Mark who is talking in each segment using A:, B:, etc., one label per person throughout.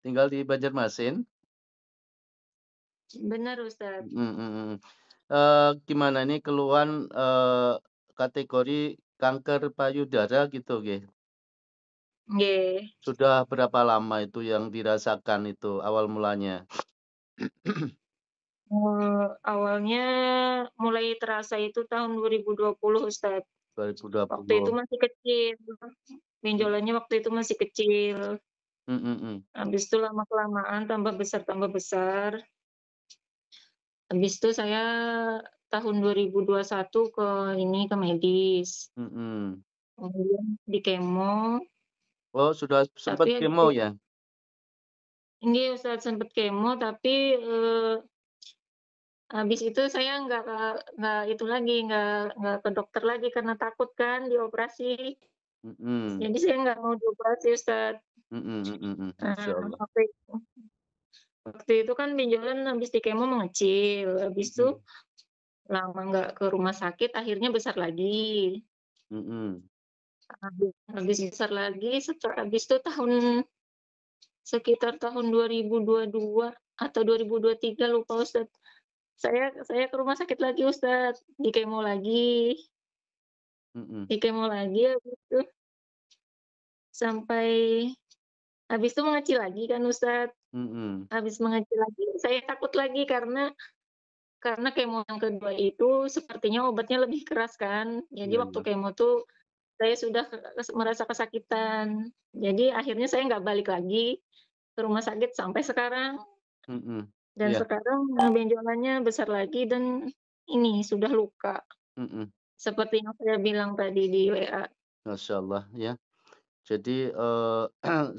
A: tinggal di Banjarmasin?
B: Benar Ustadz.
A: Mhm mhm. Gimana nih keluhan, kategori kanker payudara gitu nggih?
B: Nggih.
A: Sudah berapa lama itu yang dirasakan itu awal mulanya?
B: Awalnya mulai terasa itu tahun 2020 Ustadz. Waktu itu
A: 2020.
B: masih kecil, benjolannya waktu itu masih kecil.
A: Mhm mhm.
B: Habis itu lama-kelamaan tambah besar. Habis itu saya tahun 2021 ke medis,
A: Mhm.
B: kemudian di kemo,
A: Oh, sudah sempat
B: tapi habis
A: kemo
B: it
A: ya?
B: nggih Ustadz, sempet kemo tapi, habis itu saya nggak itu lagi, nggak ke dokter lagi karena takut kan dioperasi.
A: Mhm.
B: Jadi saya nggak mau dioperasi Ustadz.
A: Mhm mhm mhm.
B: Heeh,
A: Masyaallah.
B: waktu itu kan benjolan habis di kemo mengecil, habis itu
A: Mhm.
B: lama nggak ke rumah sakit akhirnya besar lagi.
A: Mhm.
B: Habis besar lagi habis itu sekitar tahun 2022 atau 2023 lupa Ustadz. Saya ke rumah sakit lagi Ustadz,
A: Mhm.
B: di kemo lagi habis itu sampai habis itu mengecil lagi kan Ustadz.
A: Mhm.
B: Habis mengecil lagi saya takut lagi karena kemo yang kedua itu sepertinya obatnya lebih keras kan. Jadi
A: Iya
B: waktu
A: iya.
B: kemo tuh saya sudah merasa kesakitan. Jadi akhirnya saya nggak balik lagi ke rumah sakit sampai sekarang.
A: Mhm.
B: Dan
A: Iya.
B: sekarang, benjolannya besar lagi dan ini sudah luka,
A: Mhm.
B: seperti yang saya bilang tadi di WA.
A: Masyaallah ya. Jadi,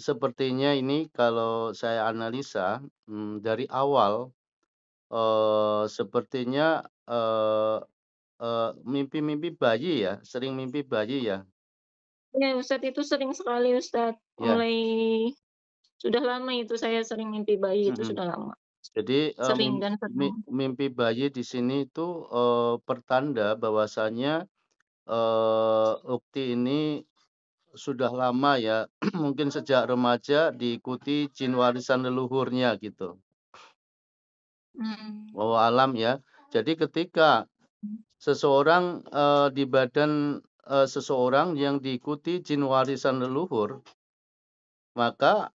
A: sepertinya ini kalau saya analisa, dari awal, sepertinya, mimpi-mimpi bayi ya? Sering mimpi bayi ya?
B: Iya Ustadz, itu sering sekali Ustadz,
A: Ya.
B: sudah lama itu saya sering mimpi bayi itu
A: Mhm.
B: sudah lama,
A: Jadi,
B: sering dan sering.
A: mimpi bayi di sini itu, pertanda bahwasanya, ukti ini sudah lama ya, mungkin sejak remaja diikuti jin warisan leluhurnya gitu,
B: Mhm.
A: wallahu alam ya. Jadi ketika seseorang, di badan, seseorang yang diikuti jin warisan leluhur, maka,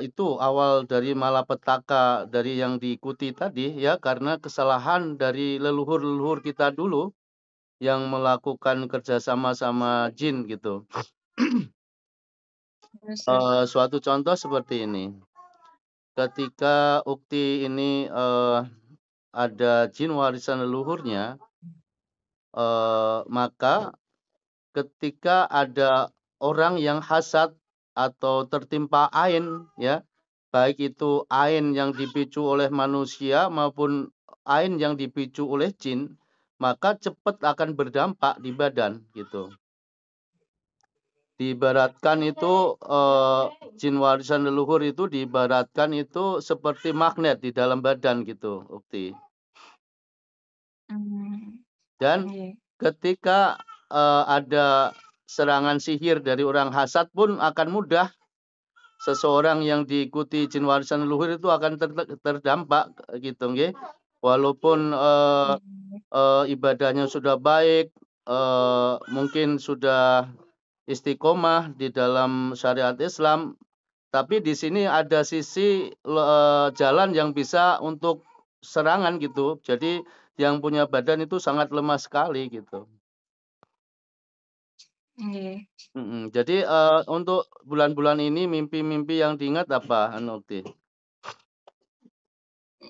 A: itu awal dari malapetaka dari yang diikuti tadi ya, karena kesalahan dari leluhur-leluhur kita dulu yang melakukan kerja sama jin gitu.
B: Ustadz.
A: Suatu contoh seperti ini, ketika ukti ini, ada jin warisan leluhurnya, maka ketika ada orang yang hasad atau tertimpa ain ya, baik itu ain yang dipicu oleh manusia maupun ain yang dipicu oleh jin, maka cepat akan berdampak di badan gitu. Diibaratkan itu, jin warisan leluhur itu diibaratkan itu seperti magnet di dalam badan gitu, Ukti.
B: Mmm,
A: Dan
B: iya.
A: ketika, ada serangan sihir dari orang hasad pun akan mudah seseorang yang diikuti jin warisan leluhur itu akan terdampak gitu nggih. Walaupun,
B: Mmm,
A: ibadahnya sudah baik, mungkin sudah istiqomah di dalam syariat Islam, tapi di sini ada sisi jalan yang bisa untuk serangan gitu. Jadi yang punya badan itu sangat lemah sekali gitu.
B: iya.
A: Jadi, untuk bulan-bulan ini mimpi-mimpi yang diingat apa, anu, Ukti?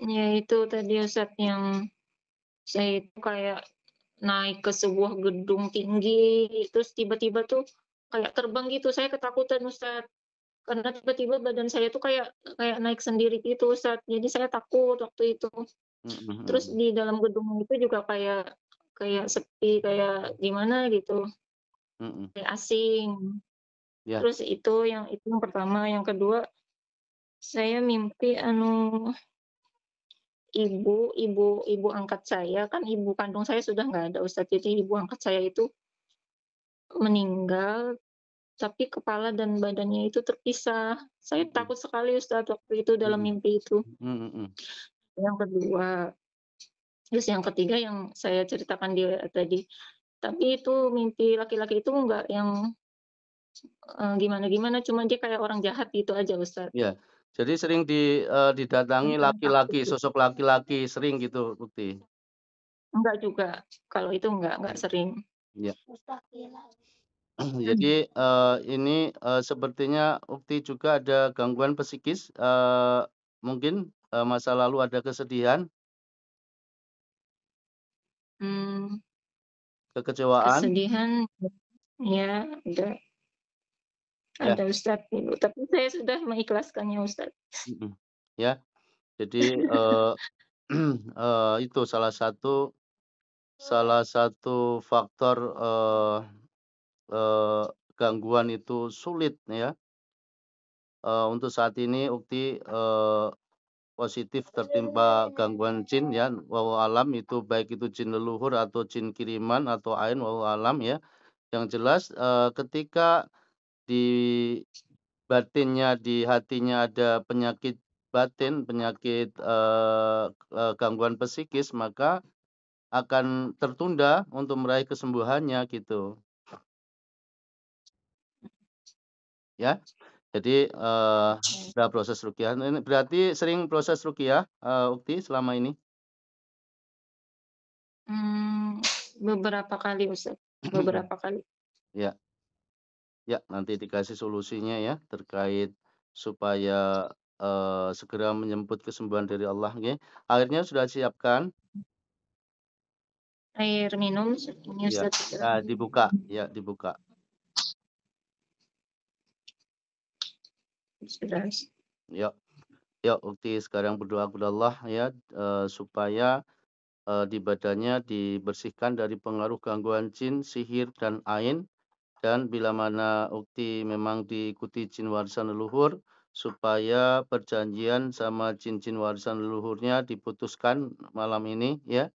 B: Ya itu tadi Ustadz yang saya itu kayak naik ke sebuah gedung tinggi, terus tiba-tiba tuh kayak terbang gitu, saya ketakutan Ustadz. Karena tiba-tiba badan saya tuh kayak kayak naik sendiri gitu Ustadz, jadi saya takut waktu itu.
A: Mhm
B: Terus
A: mhm.
B: di dalam gedung itu juga kayak kayak sepi, kayak gimana gitu,
A: Mhm.
B: kayak asing.
A: Ya.
B: Terus itu yang pertama, yang kedua saya mimpi ibu angkat saya, kan ibu kandung saya sudah nggak ada Ustadz, jadi ibu angkat saya itu meninggal, tapi kepala dan badannya itu terpisah. Saya
A: Mhm.
B: takut sekali Ustadz waktu itu dalam
A: Mhm.
B: mimpi itu.
A: Mhm mhm.
B: Yang kedua, terus yang ketiga yang saya ceritakan di WA tadi. Tapi itu mimpi laki-laki itu enggak yang, gimana-gimana, cuma dia kayak orang jahat gitu aja Ustadz.
A: Iya. Jadi sering didatangi
B: Bukan takut
A: laki-laki,
B: gitu.
A: sosok laki-laki, sering gitu, Ukti?
B: Enggak juga, kalau itu enggak sering.
A: Iya.
B: Mhm.
A: Jadi, ini, sepertinya Ukti juga ada gangguan psikis, mungkin, masa lalu ada kesedihan,
B: Mmm,
A: kekecewaan?
B: kesedihan ya
A: Ya,
B: ada Ustadz dulu, tapi saya sudah mengikhlaskannya Ustadz.
A: mhm, ya. Jadi, itu salah satu faktor, eee, gangguan itu sulit ya, untuk saat ini Ukti, positif tertimpa gangguan jin ya, wallahu alam itu baik itu jin leluhur atau jin kiriman atau ain wallahu alam ya. Yang jelas, ketika di batinnya, di hatinya ada penyakit batin, penyakit, gangguan psikis, maka akan tertunda untuk meraih kesembuhannya gitu, ya. Jadi, ada proses ruqyah. Ini berarti sering proses ruqyah, Ukti selama ini?
B: Mmm, beberapa kali Ustadz, beberapa kali.
A: Ya. Ya, nanti dikasih solusinya ya, terkait supaya, segera menyebut kesembuhan dari Allah nggih. Airnya sudah siapkan?
B: Air minum ini
A: Iya.
B: Ustadz sudah.
A: Nah, dibuka, ya dibuka.
B: Sudah.
A: Yuk yuk Ukti sekarang berdoa kepada Allah ya, supaya, di badannya dibersihkan dari pengaruh gangguan jin, sihir, dan ain. Dan bila mana Ukti memang diikuti jin warisan leluhur, supaya perjanjian sama jin-jin warisan leluhurnya diputuskan malam ini ya.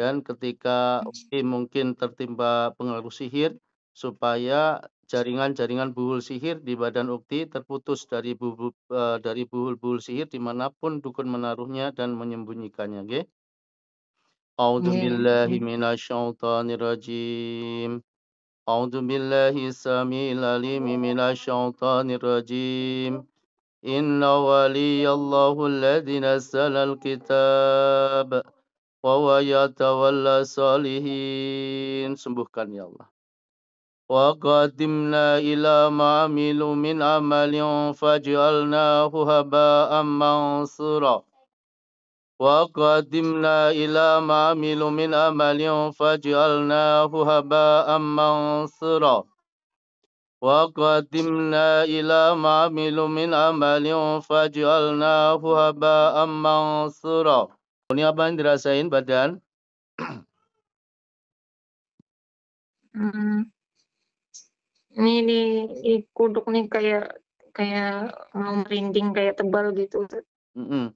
A: Dan ketika Ukti mungkin tertimpa pengaruh sihir, supaya jaringan-jaringan buhul sihir di badan Ukti terputus dari buhul-buhul sihir dimanapun dukun menaruhnya dan menyembunyikannya, nggih.
B: Iya,
A: A'udzubillahi
B: mhm.
A: minasyaitonirrajim. أعوذ بالله السميع العليم من الشيطان الرجيم إن ولي الله الذي نزل الكتاب وهو يتولى الصالحين. Sembuhkan ya Allah. وقدمنا إلى ما عملوا من عمل فجعلناه هباء منثورا وقدمنا إلى ما عملوا من عمل فجعلناه هباء منثورا وقدمنا إلى ما عملوا من عمل فجعلناه هباء منثورا. Ini apa yang dirasain badan?
B: Mmm, ini di kuduk nih kayak kayak mau merinding, kayak tebal gitu Ustadz.
A: Mhm.